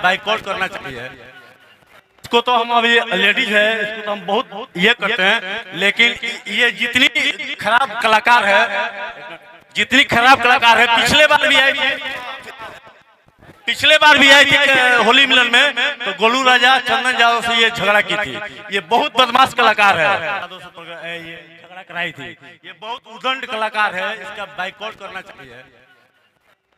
Boycott करना चाहिए। इसको तो हम अभी लेडीज है, इसको तो हम बहुत ये करते हैं, लेकिन ये जितनी खराब कलाकार है, पिछले बार भी आई थी होली मिलन में, तो गोलू राजा चंदन यादव से ये झगड़ा की थी। ये बहुत बदमाश कलाकार है, ये झगड़ा कराई थी। ये बहुत उदंड कलाकार है, इसका बाइकआउट करना चाहिए।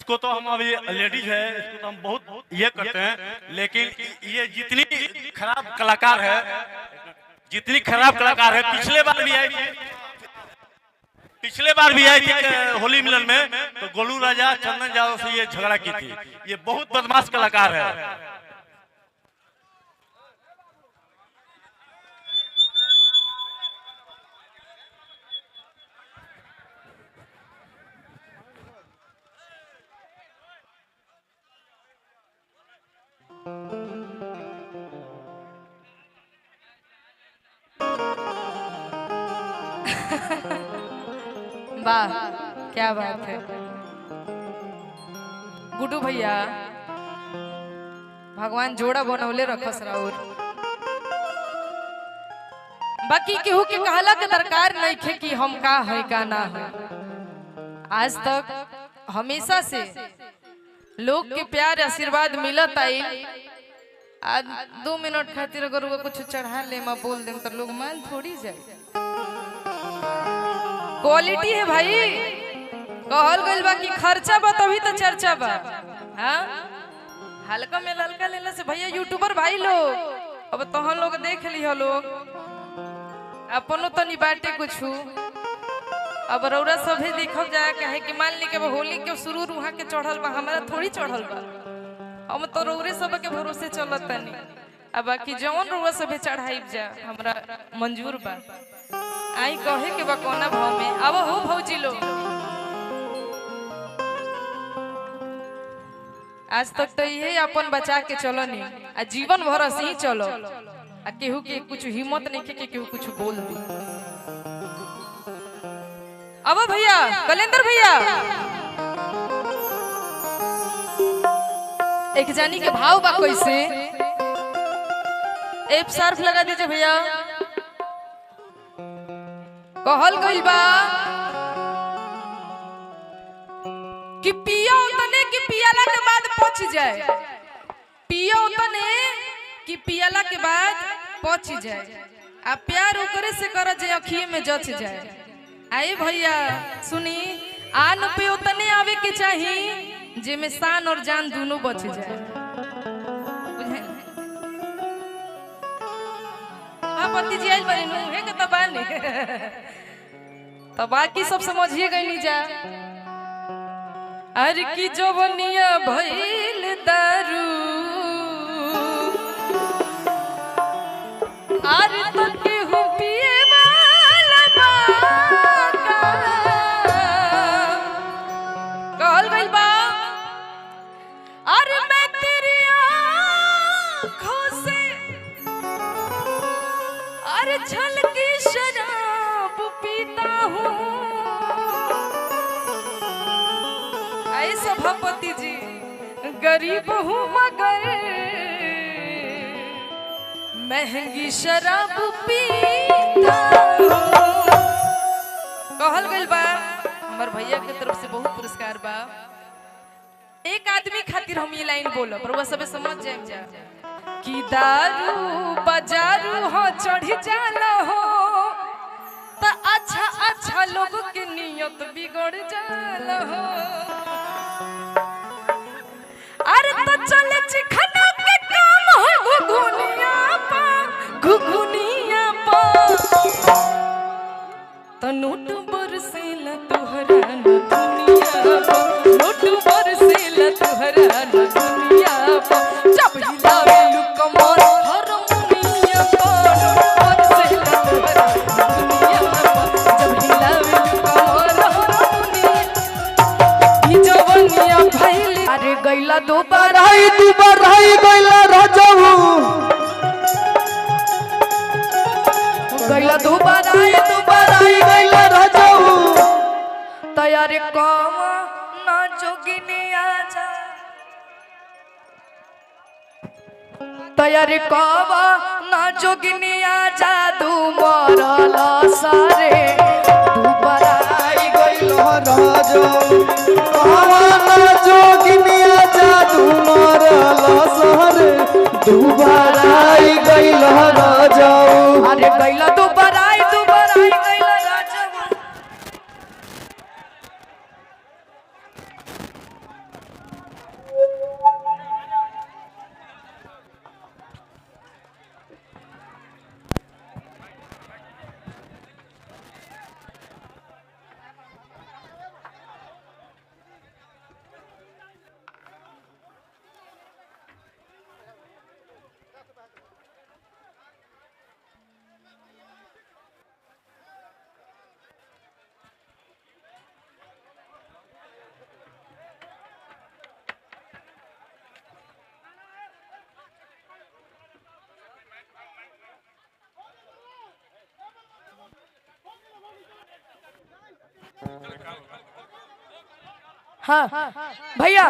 इसको तो हम अभी लेडीज है, इसको तो हम बहुत ये करते हैं, लेकिन ये जितनी खराब कलाकार है, पिछले बार भी आई थी होली मिलन में, तो गोलू राजा चंदन यादव से ये झगड़ा की थी। ये बहुत बदमाश कलाकार है। वाह, क्या बात है गुड्डू भैया, भगवान जोड़ा बनौले रखस राउर। बाकी केहू के कहला के दरकार नहीं थे कि हम का है का ना है। आज तक हमेशा से लोग के प्यार आशीर्वाद मिलत आई। आज 2 मिनट खातिर अगर वो कुछ चढ़ा ले मैं बोल दे तो लोग मान थोड़ी जाए। क्वालिटी है भाई, कहल गइल बा कि खर्चा बा तभी तो चर्चा बा। हाँ, हल्का में ललका लेला से भैया यूट्यूबर भाई लोग अब तोहन लोग देख लियो लोग अपनो तो निबाटे कुछ अब रौरा सभी देखब जाए कहे कि मान ली के होली के शुरू वहां के चढ़ल बा, हमारा थोड़ी चढ़ल बा। हम तो रौरे सब के भरोसे चलत तनी। अब बाकी जवन रौरा सभी चढ़ाई जा हमरा मंजूर बा। आई कहे के बा कोना भाव में अब हो भौजी लो। आज तक तो यही अपन बचा के चलो नहीं, आ जीवन भर ऐसे ही चलो। आ केहू के कुछ हिम्मत नहीं के केहू कुछ बोल दी। अब भैया कलेंदर भैया एक जानी के भाव बा कैसे, एक सर्फ लगा दीजिए भैया। कहल गइल बा कि पिया उतने कि पियाला के बाद पच जाए, पिया उतने कि पियाला के बाद पच जाए। आ प्यार ओकरे से कर जे अखिए में जच जाए। आई भैया सुनी, आन पे उतने आवे के चाहिए जे में शान और जान दोनों बच जाए। पति जी आइल बनी नु है के तो बानी तो बाकी सब समझिए गई नहीं जा। अरे की जवनिया भइल दारू, अरे तो केहू पिए वाला बाका। कहल गइल बा अरे मैं तेरी आँखों से अरे छलकी शराब पीता हूँ। ऐ सभापति जी गरीब हूँ मगर महंगी शराब पीता हूँ। कहल गइल बा हमार भैया के तरफ से बहुत पुरस्कार बा। एक आदमी खातिर हम ये लाइन बोलो पर वो सब समझ जाए जा कि दारू बाजारू हो चढ़ी जाला हो तो अच्छा अच्छा लोगों की नियत बिगड़ जाला हो। अरे तो चले चिखना के काम हो घुघुनिया पा तो नोट बरसेला तोहरा न दुनिया पा, नोट बरसेला तोहरा न दुनिया पा। जब हिलावे लुकमर हारमोनिया पा, नोट बरसेला तोहरा न दुनिया पा। जब हिलावे लुकमर हारमोनिया ई जवनिया भइल। अरे गइला दोबारा गइला राजाऊ, गइला दोबारा गइला राजाऊ। तैयारी कम ना जोगिनी आजा तैयारी कवा ना जोगिनिया जादू मरल सारे दुबराई गइल राजा कवन जोगिनिया जादू मरल सहरे दुबाराई गइल राजा अरे गइला दुबराई गइला राजा हाँ भैया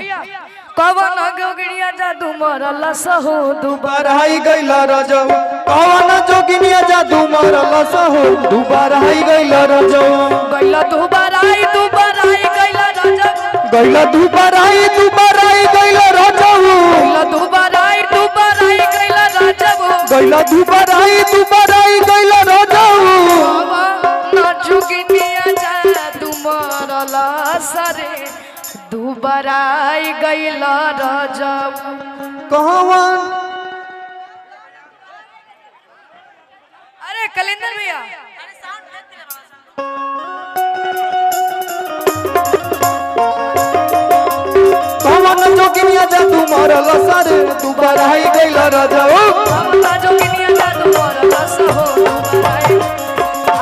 कवन जोगिनिया जादू मरल सहो दुबाराई गइल राजा कवन जोगिनिया जादू मरल सहरे दुबाराई गइल राजा गइला दुबराई गइला राजा गइल दुबाराई गइल राजा गइला दुबराई गइला राजा गइल दुबाराई गइल राजा ना जोगिनिया जादू मरल सरे दुबराई गइला राजा कहवन अरे कैलेंडर भैया कहवन जोगिनिया जादू मरल सहरे दुबाराई गइल राजा ना जोगिनिया जादू मरल सहो दुबराई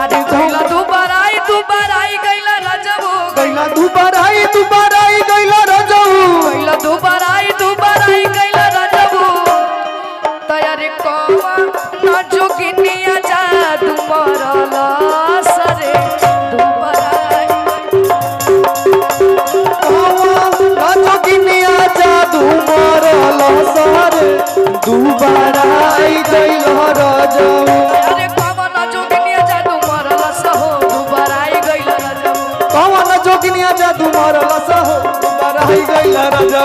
अरे गइला दुबराई गइला राजा गइल दुबाराई गइल राजा गइला दुबराई गइला राजा तैयारी कवा ना जोगिनिया जादू मरल सरे दुबराई जोगिनिया जादू मरल सहरे दुबाराई गइल राजा अरे कवन जोगिनिया जादू मरल सहो दुबराई गइला राजा कवन जोगिनिया जादू मरल सहरे दुबाराई गइल राजा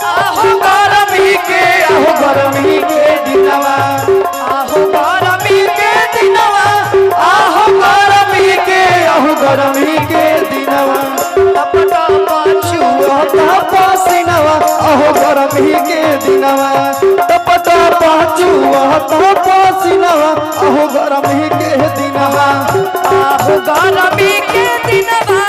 आहो गरमी के दिनवा आहो गरमी के दिनवा गरमी के दिनवा टपटा पाछू पसीनवा अहो गरमी के दिनवा टपटा पाचू पसीनवा अहो गरमी के दिनवा आहो गरमी के दिनवा